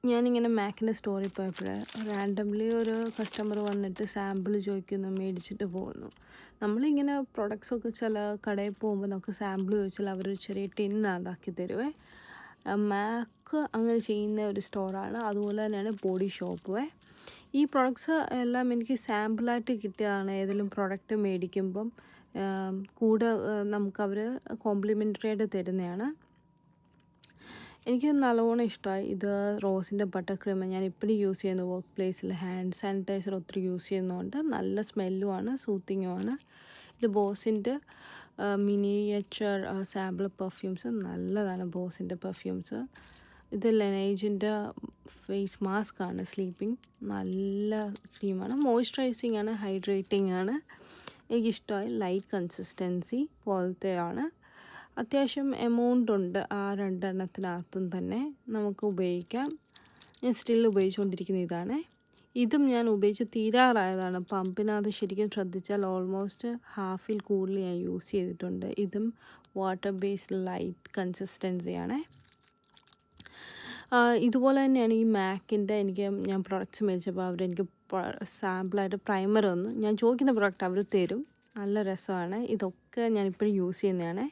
ഞാനിങ്ങനെ മാക്കിൻ്റെ സ്റ്റോറിൽ പോയപ്പോൾ റാൻഡംലി ഒരു കസ്റ്റമർ വന്നിട്ട് സാമ്പിൾ ചോദിക്കുന്നു, മേടിച്ചിട്ട് പോകുന്നു. നമ്മളിങ്ങനെ പ്രൊഡക്ട്സൊക്കെ ചില കടയിൽ പോകുമ്പോൾ നമുക്ക് സാമ്പിൾ ചോദിച്ചാൽ അവരൊരു ചെറിയ ടിന്നതാക്കി തരുവേ. മാക്ക് അങ്ങനെ ചെയ്യുന്ന ഒരു സ്റ്റോറാണ്. അതുപോലെ തന്നെയാണ് ബോഡി ഷോപ്പുവേ. ഈ പ്രൊഡക്ട്സ് എല്ലാം എനിക്ക് സാമ്പിളായിട്ട് കിട്ടിയതാണ്. ഏതെങ്കിലും പ്രൊഡക്റ്റ് മേടിക്കുമ്പം കൂടെ നമുക്കവർ കോംപ്ലിമെൻ്ററി ആയിട്ട് തരുന്നതാണ്. എനിക്ക് നല്ലോണം ഇഷ്ടമായി. ഇത് റോസിൻ്റെ ബട്ടർ ക്രീം ഞാൻ ഇപ്പോഴും യൂസ് ചെയ്യുന്നു. വർക്ക് പ്ലേസിൽ ഹാൻഡ് സാനിറ്റൈസർ ഒത്തിരി യൂസ് ചെയ്യുന്നതുകൊണ്ട് നല്ല സ്മെല്ലുമാണ്, സൂത്തിങ്ങുമാണ്. ഇത് ബോസിൻ്റെ മിനിയേച്ചർ സാമ്പിൾ പെർഫ്യൂംസ് നല്ലതാണ്. ബോസിൻ്റെ പെർഫ്യൂംസ്. ഇത് ലെനേജിൻ്റെ ഫേസ് മാസ്ക് ആണ്, സ്ലീപ്പിംഗ്. നല്ല ക്രീമാണ്, മോയ്സ്ചറൈസിങ് ആണ്, ഹൈഡ്രേറ്റിംഗ് ആണ്. എനിക്കിഷ്ടമായി. ലൈറ്റ് കൺസിസ്റ്റൻസി പോലത്തെയാണ്. അത്യാവശ്യം എമൗണ്ട് ഉണ്ട് ആ രണ്ടെണ്ണത്തിനകത്തും തന്നെ നമുക്ക് ഉപയോഗിക്കാം. ഞാൻ സ്റ്റിൽ ഉപയോഗിച്ചുകൊണ്ടിരിക്കുന്ന ഇതാണ്. ഇതും ഞാൻ ഉപയോഗിച്ച് തീരാറായതാണ്. പമ്പിനകത്ത് ശരിക്കും ശ്രദ്ധിച്ചാൽ ഓൾമോസ്റ്റ് ഹാഫിൽ കൂടുതൽ ഞാൻ യൂസ് ചെയ്തിട്ടുണ്ട്. ഇതും വാട്ടർ ബേസ്ഡ് ലൈറ്റ് കൺസിസ്റ്റൻസിയാണ്. ഇതുപോലെ തന്നെയാണ് ഈ മാക്കിൻ്റെ ഞാൻ പ്രൊഡക്ട്സ് മേടിച്ചപ്പോൾ അവരെനിക്ക് സാമ്പിളായിട്ട് പ്രൈമർ തന്നു. ഞാൻ ചോദിക്കുന്ന പ്രൊഡക്റ്റ് അവർ തരും. നല്ല രസമാണ്. ഇതൊക്കെ ഞാനിപ്പോഴും യൂസ് ചെയ്യുന്നതാണ്.